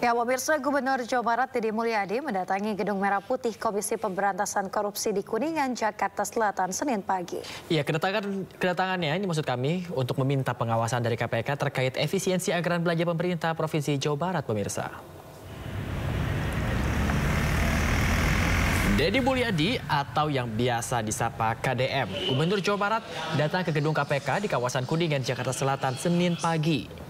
Ya, pemirsa, Gubernur Jawa Barat Deddy Mulyadi mendatangi Gedung Merah Putih Komisi Pemberantasan Korupsi di Kuningan, Jakarta Selatan, Senin pagi. Ya, kedatangannya ini maksud kami untuk meminta pengawasan dari KPK terkait efisiensi anggaran belanja pemerintah Provinsi Jawa Barat, pemirsa. Deddy Mulyadi atau yang biasa disapa KDM, Gubernur Jawa Barat datang ke gedung KPK di kawasan Kuningan, Jakarta Selatan, Senin pagi.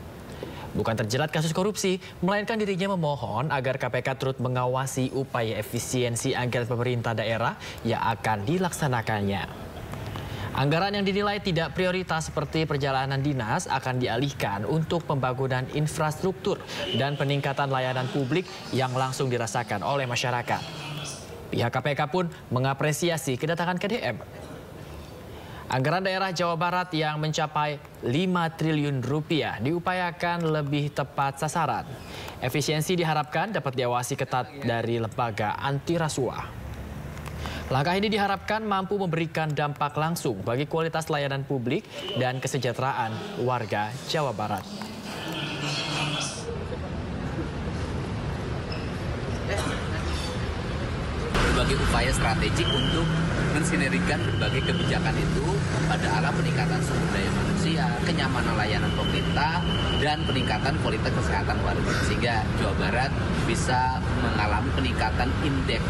Bukan terjerat kasus korupsi, melainkan dirinya memohon agar KPK turut mengawasi upaya efisiensi anggaran pemerintah daerah yang akan dilaksanakannya. Anggaran yang dinilai tidak prioritas seperti perjalanan dinas akan dialihkan untuk pembangunan infrastruktur dan peningkatan layanan publik yang langsung dirasakan oleh masyarakat. Pihak KPK pun mengapresiasi kedatangan KDM. Anggaran daerah Jawa Barat yang mencapai 5 triliun rupiah diupayakan lebih tepat sasaran. Efisiensi diharapkan dapat diawasi ketat dari lembaga anti rasuah. Langkah ini diharapkan mampu memberikan dampak langsung bagi kualitas layanan publik dan kesejahteraan warga Jawa Barat. Berbagai upaya strategik untuk mensinergikan berbagai kebijakan itu pada arah peningkatan sumber daya manusia, kenyamanan layanan pemerintah, dan peningkatan kualitas kesehatan warga. Sehingga Jawa Barat bisa mengalami peningkatan indeks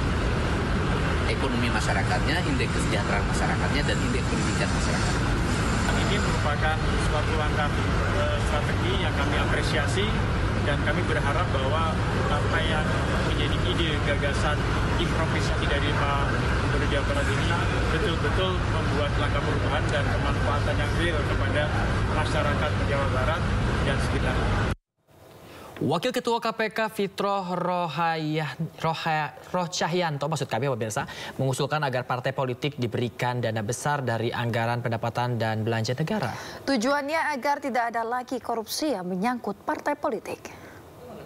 ekonomi masyarakatnya, indeks kesejahteraan masyarakatnya, dan indeks pendidikan masyarakat. Ini merupakan suatu langkah strategi yang kami apresiasi, dan kami berharap bahwa apa yang menjadi ide gagasan improvisasi dari Pak Gubernur Jawa Barat ini betul-betul membuat langkah perubahan dan kemanfaatan yang real kepada masyarakat Jawa Barat dan sekitarnya. Wakil Ketua KPK Fitroh Rohcahyanto maksud kami pemirsa mengusulkan agar partai politik diberikan dana besar dari anggaran pendapatan dan belanja negara. Tujuannya agar tidak ada lagi korupsi yang menyangkut partai politik.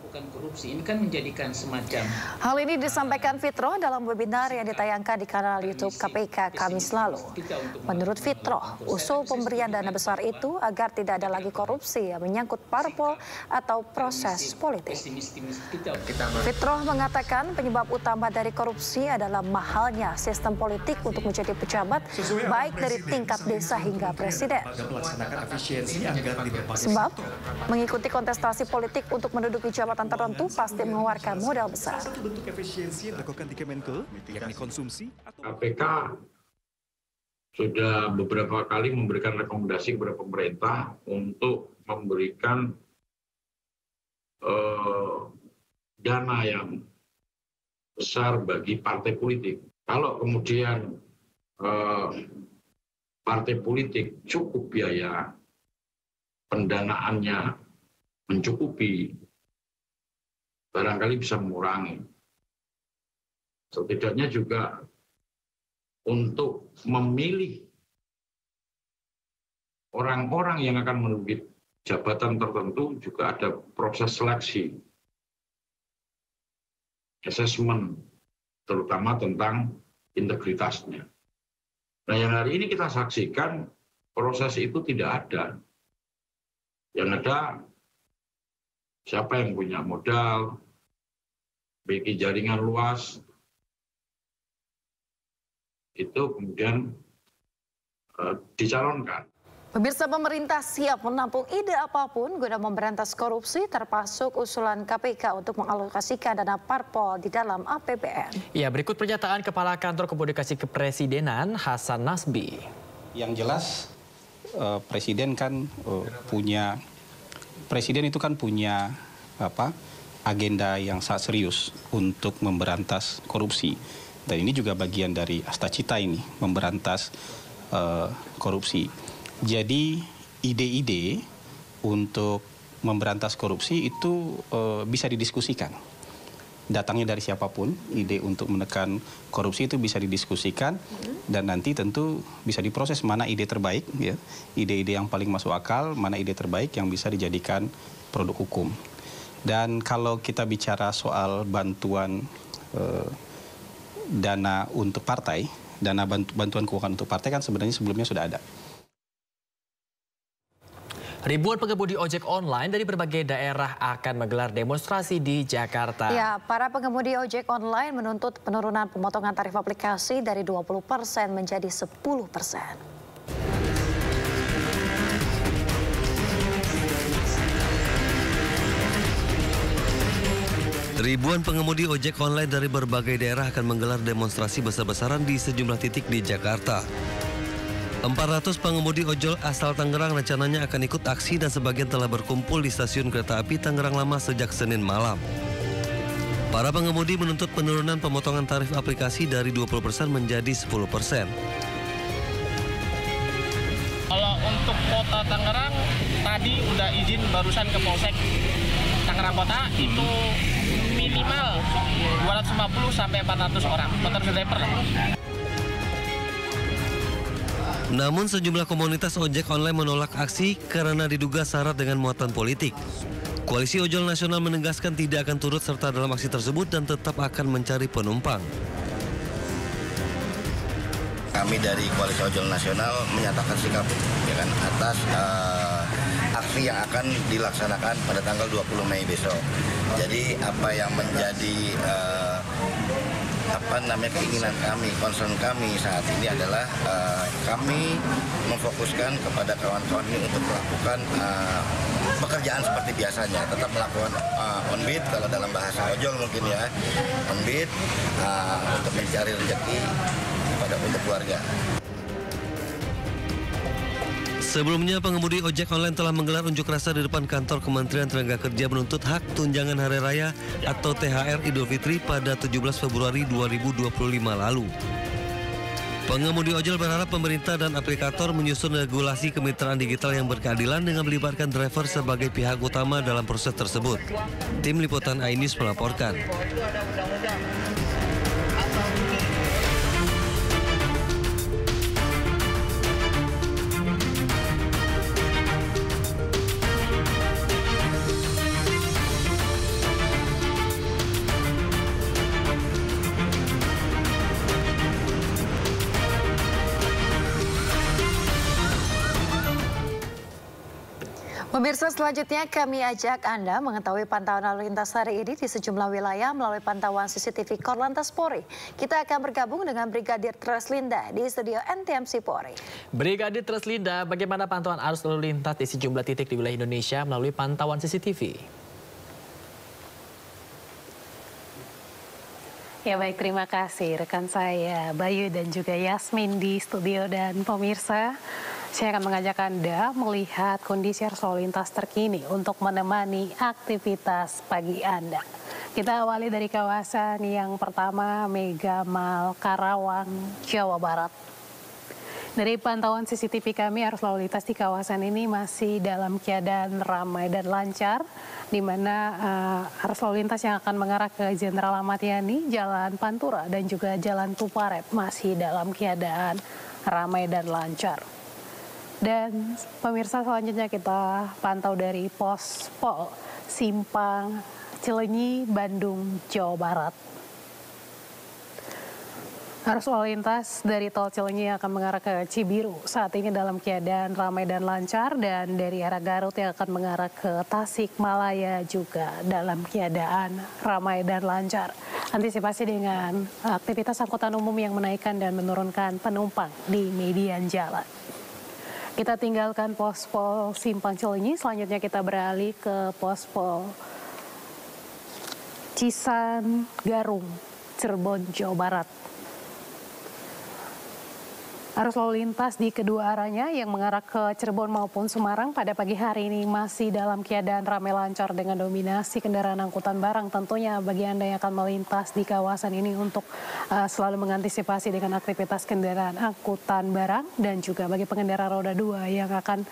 Korupsi ini kan menjadikan semacam. Hal ini disampaikan Fitroh dalam webinar yang ditayangkan di kanal YouTube KPK Kamis lalu. Menurut Fitroh, usul pemberian dana besar itu agar tidak ada lagi korupsi yang menyangkut parpol atau proses politik. Fitroh mengatakan penyebab utama dari korupsi adalah mahalnya sistem politik untuk menjadi pejabat baik dari tingkat desa hingga presiden. Sebab mengikuti kontestasi politik untuk menduduki jabatan tertentu pasti mengeluarkan modal besar. Satu bentuk efisiensi yang dilakukan di Kemenko, yakni konsumsi. KPK sudah beberapa kali memberikan rekomendasi kepada pemerintah untuk memberikan dana yang besar bagi partai politik. Kalau kemudian partai politik cukup biaya, pendanaannya mencukupi, barangkali bisa mengurangi. Setidaknya juga untuk memilih orang-orang yang akan menduduki jabatan tertentu juga ada proses seleksi, assessment, terutama tentang integritasnya. Nah, yang hari ini kita saksikan proses itu tidak ada. Yang ada siapa yang punya modal, memiliki jaringan luas, itu kemudian dicalonkan. Pemirsa, pemerintah siap menampung ide apapun guna memberantas korupsi, termasuk usulan KPK untuk mengalokasikan dana parpol di dalam APBN. Ya, berikut pernyataan Kepala Kantor Komunikasi Kepresidenan Hasan Nasbi. Yang jelas Presiden kan Presiden itu kan punya agenda yang sangat serius untuk memberantas korupsi. Dan ini juga bagian dari Astacita ini, memberantas korupsi. Jadi ide-ide untuk memberantas korupsi itu bisa didiskusikan. Datangnya dari siapapun, ide untuk menekan korupsi itu bisa didiskusikan dan nanti tentu bisa diproses mana ide terbaik, ya, ide-ide yang paling masuk akal, mana ide terbaik yang bisa dijadikan produk hukum. Dan kalau kita bicara soal bantuan dana untuk partai, dana bantuan keuangan untuk partai kan sebenarnya sebelumnya sudah ada. Ribuan pengemudi ojek online dari berbagai daerah akan menggelar demonstrasi di Jakarta. Ya, para pengemudi ojek online menuntut penurunan pemotongan tarif aplikasi dari 20% menjadi 10%. Ribuan pengemudi ojek online dari berbagai daerah akan menggelar demonstrasi besar-besaran di sejumlah titik di Jakarta. 400 pengemudi ojol asal Tangerang rencananya akan ikut aksi dan sebagian telah berkumpul di stasiun kereta api Tangerang Lama sejak Senin malam. Para pengemudi menuntut penurunan pemotongan tarif aplikasi dari 20% menjadi 10%. Kalau untuk kota Tangerang, tadi udah izin barusan ke Polsek Tangerang Kota, itu minimal 250 sampai 400 orang, motor driver. Namun sejumlah komunitas ojek online menolak aksi karena diduga syarat dengan muatan politik. Koalisi Ojol Nasional menegaskan tidak akan turut serta dalam aksi tersebut dan tetap akan mencari penumpang. Kami dari Koalisi Ojol Nasional menyatakan sikap atas aksi yang akan dilaksanakan pada tanggal 20 Mei besok. Jadi apa yang menjadi keinginan kami, concern kami saat ini adalah kami memfokuskan kepada kawan-kawan ini untuk melakukan pekerjaan seperti biasanya, tetap melakukan on beat kalau dalam bahasa ojol mungkin ya, on beat untuk mencari rezeki untuk keluarga. Sebelumnya, pengemudi ojek online telah menggelar unjuk rasa di depan kantor Kementerian Tenaga Kerja menuntut hak tunjangan Hari Raya atau THR Idul Fitri pada 17 Februari 2025 lalu. Pengemudi ojol berharap pemerintah dan aplikator menyusun regulasi kemitraan digital yang berkeadilan dengan melibatkan driver sebagai pihak utama dalam proses tersebut. Tim Liputan iNews melaporkan. Pemirsa, selanjutnya kami ajak Anda mengetahui pantauan lalu lintas hari ini di sejumlah wilayah melalui pantauan CCTV Korlantas Polri. Kita akan bergabung dengan Brigadir Treslinda di studio NTMC Polri. Brigadir Treslinda, bagaimana pantauan arus lalu lintas di sejumlah titik di wilayah Indonesia melalui pantauan CCTV? Ya baik, terima kasih rekan saya Bayu dan juga Yasmin di studio dan pemirsa. Saya akan mengajak Anda melihat kondisi arus lalu lintas terkini untuk menemani aktivitas pagi Anda. Kita awali dari kawasan yang pertama, Mega Mall Karawang, Jawa Barat. Dari pantauan CCTV kami, arus lalu lintas di kawasan ini masih dalam keadaan ramai dan lancar, di mana arus lalu lintas yang akan mengarah ke Jenderal Ahmad Yani, Jalan Pantura, dan juga Jalan Tuparet masih dalam keadaan ramai dan lancar. Dan pemirsa, selanjutnya kita pantau dari Pos Pol Simpang Cileunyi, Bandung, Jawa Barat. Arus lalu lintas dari tol Cileunyi akan mengarah ke Cibiru saat ini dalam keadaan ramai dan lancar, dan dari arah Garut yang akan mengarah ke Tasikmalaya juga dalam keadaan ramai dan lancar. Antisipasi dengan aktivitas angkutan umum yang menaikkan dan menurunkan penumpang di median jalan. Kita tinggalkan Pospol Simpang Cileunyi, selanjutnya kita beralih ke Pospol Cisan Garung, Cirebon, Jawa Barat. Arus lalu lintas di kedua arahnya yang mengarah ke Cirebon maupun Semarang pada pagi hari ini masih dalam keadaan ramai lancar dengan dominasi kendaraan angkutan barang. Tentunya bagi Anda yang akan melintas di kawasan ini untuk selalu mengantisipasi dengan aktivitas kendaraan angkutan barang, dan juga bagi pengendara roda 2 yang akan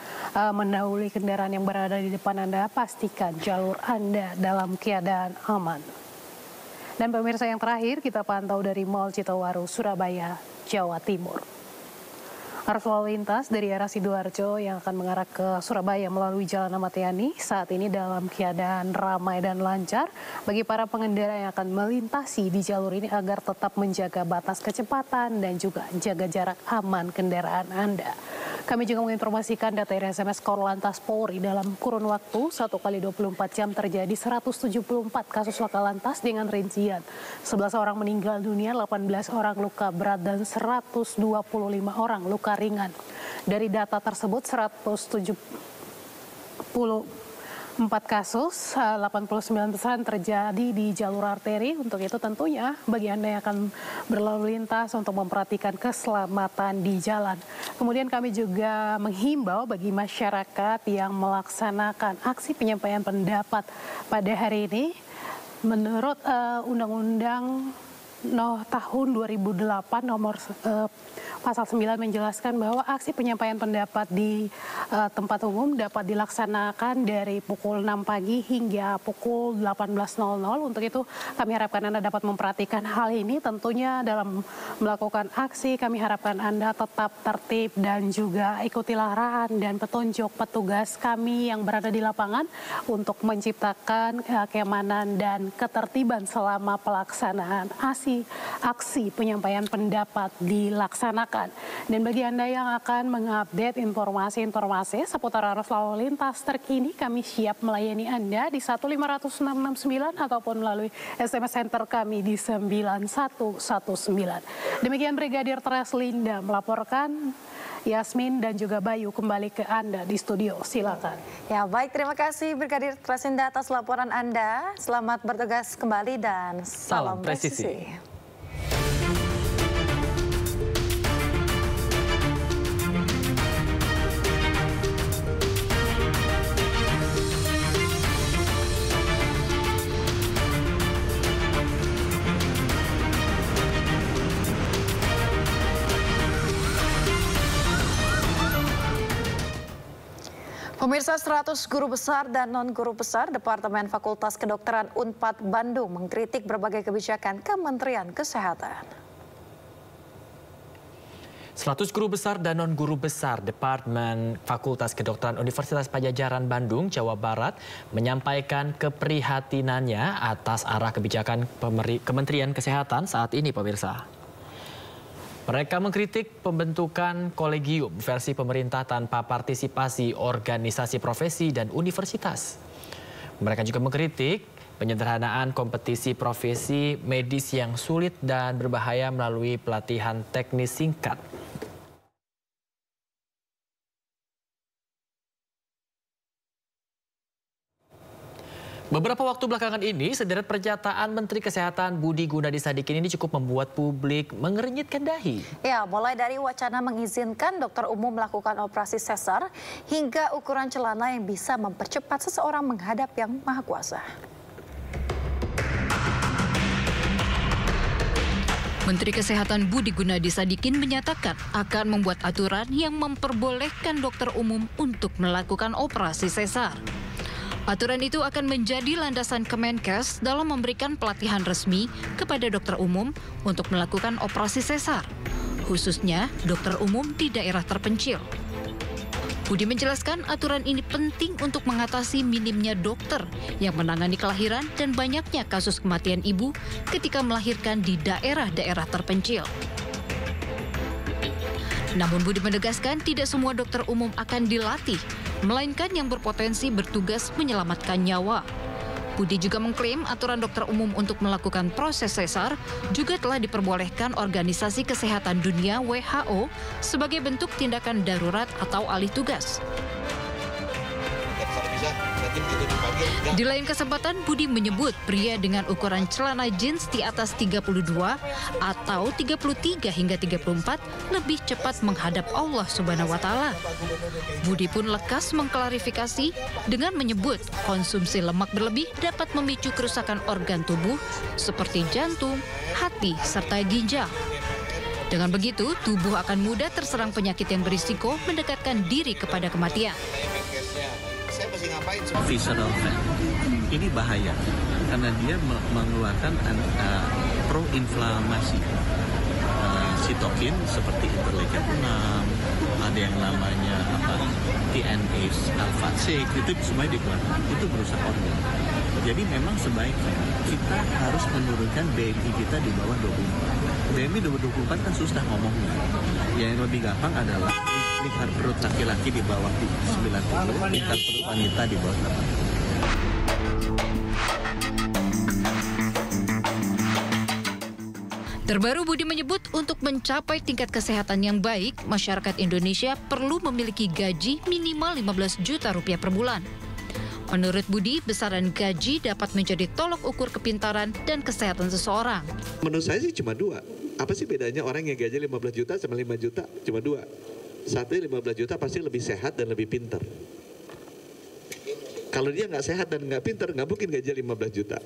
mendahului kendaraan yang berada di depan Anda, pastikan jalur Anda dalam keadaan aman. Dan pemirsa, yang terakhir kita pantau dari Mall Citowaru, Surabaya, Jawa Timur. Arus lalu lintas dari arah Sidoarjo yang akan mengarah ke Surabaya melalui Jalan Ahmad Yani saat ini dalam keadaan ramai dan lancar. Bagi para pengendara yang akan melintasi di jalur ini agar tetap menjaga batas kecepatan dan juga jaga jarak aman kendaraan Anda. Kami juga menginformasikan data RSMS Korlantas Polri dalam kurun waktu 1 kali 24 jam terjadi 174 kasus laka lantas dengan rincian 11 orang meninggal dunia, 18 orang luka berat dan 125 orang luka ringan. Dari data tersebut 174 kasus, 89% terjadi di jalur arteri. Untuk itu tentunya bagi Anda yang akan berlalu lintas untuk memperhatikan keselamatan di jalan. Kemudian kami juga menghimbau bagi masyarakat yang melaksanakan aksi penyampaian pendapat pada hari ini. Menurut Undang-Undang tahun 2008 nomor pasal 9 menjelaskan bahwa aksi penyampaian pendapat di tempat umum dapat dilaksanakan dari pukul 6 pagi hingga pukul 18.00. Untuk itu kami harapkan Anda dapat memperhatikan hal ini. Tentunya dalam melakukan aksi kami harapkan Anda tetap tertib dan juga ikuti arahan dan petunjuk petugas kami yang berada di lapangan untuk menciptakan keamanan dan ketertiban selama pelaksanaan aksi penyampaian pendapat dilaksanakan. Dan bagi Anda yang akan mengupdate informasi-informasi seputar arus lalu lintas terkini, kami siap melayani Anda di 15169 ataupun melalui SMS center kami di 9119. Demikian Brigadir Treslinda melaporkan. Yasmin dan juga Bayu kembali ke Anda di studio. Silakan. Ya, baik, terima kasih Brigadir Treslinda atas laporan Anda. Selamat bertugas kembali dan salam presisi. Pemirsa, 100 guru besar dan non-guru besar Departemen Fakultas Kedokteran Unpad Bandung mengkritik berbagai kebijakan Kementerian Kesehatan. 100 guru besar dan non-guru besar Departemen Fakultas Kedokteran Universitas Padjadjaran Bandung, Jawa Barat menyampaikan keprihatinannya atas arah kebijakan Kementerian Kesehatan saat ini, pemirsa. Mereka mengkritik pembentukan kolegium versi pemerintah tanpa partisipasi organisasi profesi dan universitas. Mereka juga mengkritik penyederhanaan kompetisi profesi medis yang sulit dan berbahaya melalui pelatihan teknis singkat. Beberapa waktu belakangan ini, sederet pernyataan Menteri Kesehatan Budi Gunadi Sadikin ini cukup membuat publik mengernyitkan dahi. Ya, mulai dari wacana mengizinkan dokter umum melakukan operasi sesar hingga ukuran celana yang bisa mempercepat seseorang menghadap Yang Maha Kuasa. Menteri Kesehatan Budi Gunadi Sadikin menyatakan akan membuat aturan yang memperbolehkan dokter umum untuk melakukan operasi sesar. Aturan itu akan menjadi landasan Kemenkes dalam memberikan pelatihan resmi kepada dokter umum untuk melakukan operasi sesar, khususnya dokter umum di daerah terpencil. Budi menjelaskan aturan ini penting untuk mengatasi minimnya dokter yang menangani kelahiran dan banyaknya kasus kematian ibu ketika melahirkan di daerah-daerah terpencil. Namun Budi menegaskan tidak semua dokter umum akan dilatih, melainkan yang berpotensi bertugas menyelamatkan nyawa. Budi juga mengklaim aturan dokter umum untuk melakukan proses sesar juga telah diperbolehkan Organisasi Kesehatan Dunia WHO sebagai bentuk tindakan darurat atau alih tugas. Di lain kesempatan, Budi menyebut pria dengan ukuran celana jeans di atas 32 atau 33 hingga 34 lebih cepat menghadap Allah Subhanahu wa Ta'ala. Budi pun lekas mengklarifikasi dengan menyebut konsumsi lemak berlebih dapat memicu kerusakan organ tubuh seperti jantung, hati, serta ginjal. Dengan begitu, tubuh akan mudah terserang penyakit yang berisiko mendekatkan diri kepada kematian. Visceral fat ini bahaya karena dia mengeluarkan proinflamasi, sitokin seperti interleukin 6, ada yang namanya TNase alpha 6, itu semuanya dikeluarkan, itu merusak organ. Jadi memang sebaiknya kita harus menurunkan BMI kita di bawah 24. BMI 24 kan susah ngomongnya. Yang lebih gampang adalah lingkar perut laki-laki di bawah 90, lingkar perut wanita di bawah 80. Terbaru Budi menyebut untuk mencapai tingkat kesehatan yang baik, masyarakat Indonesia perlu memiliki gaji minimal 15 juta rupiah per bulan. Menurut Budi, besaran gaji dapat menjadi tolok ukur kepintaran dan kesehatan seseorang. Menurut saya sih cuma dua. Apa sih bedanya orang yang gaji 15 juta sama 5 juta? Cuma dua. Satu 15 juta pasti lebih sehat dan lebih pintar. Kalau dia nggak sehat dan nggak pintar, nggak mungkin gaji 15 juta.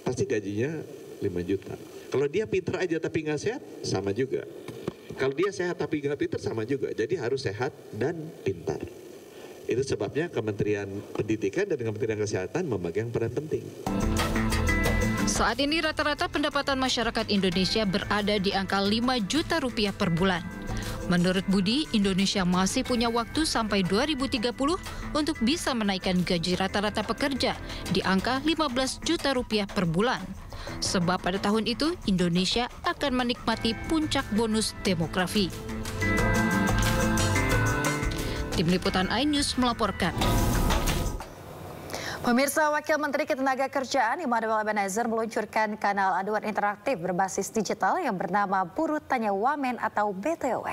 Pasti gajinya 5 juta. Kalau dia pintar aja tapi nggak sehat, sama juga. Kalau dia sehat tapi nggak pintar, sama juga. Jadi harus sehat dan pintar. Itu sebabnya Kementerian Pendidikan dan Kementerian Kesehatan memegang peran penting. Saat ini rata-rata pendapatan masyarakat Indonesia berada di angka 5 juta rupiah per bulan. Menurut Budi, Indonesia masih punya waktu sampai 2030 untuk bisa menaikkan gaji rata-rata pekerja di angka 15 juta rupiah per bulan. Sebab pada tahun itu, Indonesia akan menikmati puncak bonus demografi. Tim Liputan iNews melaporkan. Pemirsa, Wakil Menteri Ketenagakerjaan Immanuel Ebenezer meluncurkan kanal aduan interaktif berbasis digital yang bernama Buruh Tanya Wamen atau BTW.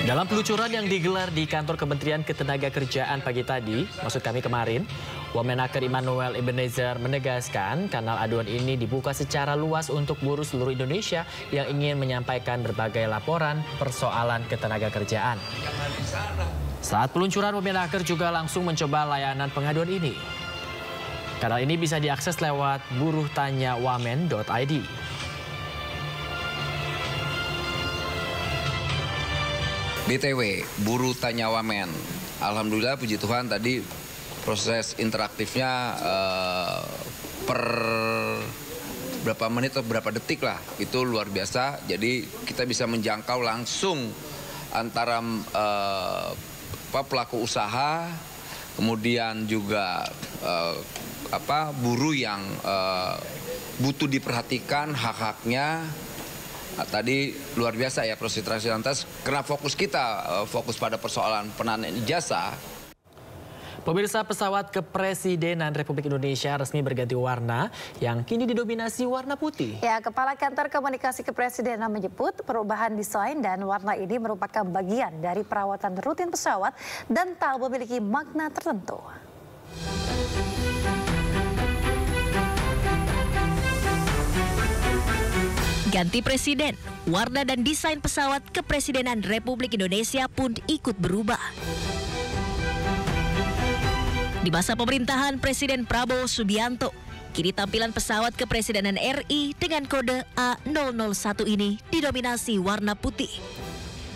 Dalam peluncuran yang digelar di kantor Kementerian Ketenagakerjaan pagi tadi, maksud kami kemarin, Wamenaker Immanuel Ebenezer menegaskan kanal aduan ini dibuka secara luas untuk buruh seluruh Indonesia yang ingin menyampaikan berbagai laporan persoalan ketenagakerjaan. Saat peluncuran, Wamenaker juga langsung mencoba layanan pengaduan ini. Kanal ini bisa diakses lewat buruhtanyawamen.id. BTW, Buruh Tanya Wamen. Alhamdulillah, puji Tuhan tadi proses interaktifnya per berapa menit atau berapa detik lah. Itu luar biasa. Jadi kita bisa menjangkau langsung antara pelaku usaha, kemudian juga buruh yang butuh diperhatikan hak-haknya. Tadi luar biasa ya proses interaksi lantas, karena fokus kita fokus pada persoalan penahanan ijazah. Pemirsa, pesawat Kepresidenan Republik Indonesia resmi berganti warna yang kini didominasi warna putih. Ya, Kepala Kantor Komunikasi Kepresidenan menyebut perubahan desain dan warna ini merupakan bagian dari perawatan rutin pesawat dan tak memiliki makna tertentu. Ganti presiden, warna dan desain pesawat Kepresidenan Republik Indonesia pun ikut berubah. Di masa pemerintahan Presiden Prabowo Subianto, kini tampilan pesawat Kepresidenan RI dengan kode A001 ini didominasi warna putih.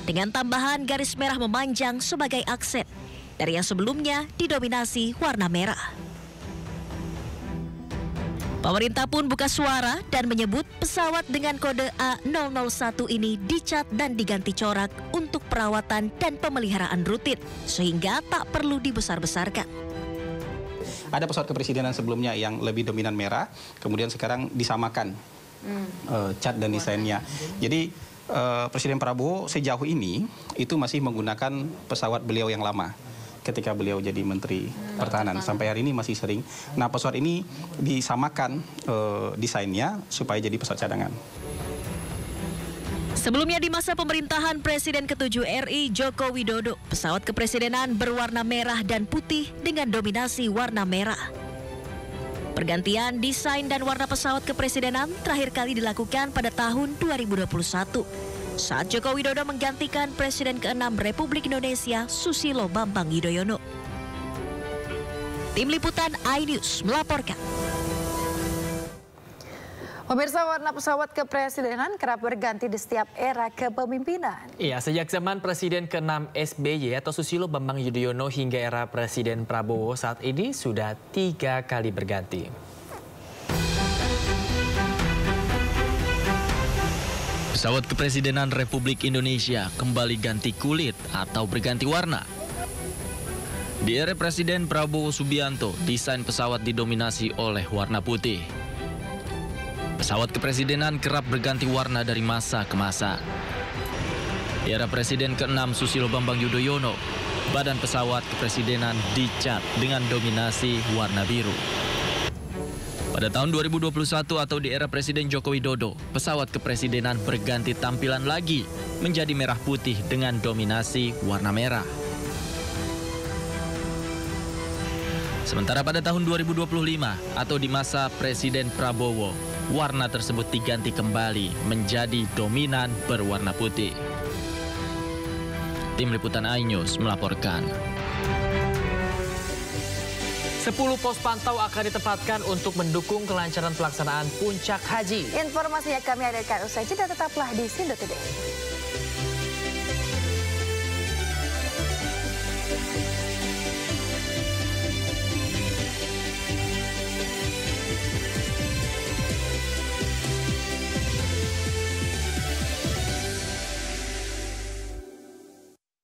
Dengan tambahan garis merah memanjang sebagai aksen, dari yang sebelumnya didominasi warna merah. Pemerintah pun buka suara dan menyebut pesawat dengan kode A001 ini dicat dan diganti corak untuk perawatan dan pemeliharaan rutin, sehingga tak perlu dibesar-besarkan. Ada pesawat kepresidenan sebelumnya yang lebih dominan merah, kemudian sekarang disamakan cat dan desainnya. Jadi Presiden Prabowo sejauh ini itu masih menggunakan pesawat beliau yang lama. Ketika beliau jadi Menteri Pertahanan sampai hari ini masih sering. Nah, pesawat ini disamakan desainnya supaya jadi pesawat cadangan. Sebelumnya di masa pemerintahan Presiden ke-7 RI Joko Widodo, pesawat kepresidenan berwarna merah dan putih dengan dominasi warna merah. Pergantian desain dan warna pesawat kepresidenan terakhir kali dilakukan pada tahun 2021. Saat Joko Widodo menggantikan Presiden ke-6 Republik Indonesia Susilo Bambang Yudhoyono. Tim Liputan iNews melaporkan. Pemirsa, warna pesawat kepresidenan kerap berganti di setiap era kepemimpinan. Iya, sejak zaman Presiden ke-6 SBY atau Susilo Bambang Yudhoyono hingga era Presiden Prabowo saat ini sudah 3 kali berganti. Pesawat Kepresidenan Republik Indonesia kembali ganti kulit atau berganti warna. Di era Presiden Prabowo Subianto, desain pesawat didominasi oleh warna putih. Pesawat kepresidenan kerap berganti warna dari masa ke masa. Di era Presiden ke-6 Susilo Bambang Yudhoyono, badan pesawat kepresidenan dicat dengan dominasi warna biru. Pada tahun 2021 atau di era Presiden Joko Widodo, pesawat kepresidenan berganti tampilan lagi menjadi merah putih dengan dominasi warna merah. Sementara pada tahun 2025 atau di masa Presiden Prabowo, warna tersebut diganti kembali menjadi dominan berwarna putih. Tim Liputan iNews melaporkan. 10 pos pantau akan ditempatkan untuk mendukung kelancaran pelaksanaan puncak haji. Informasinya kami hadirkan usai jeda, tetaplah di Sindo Today.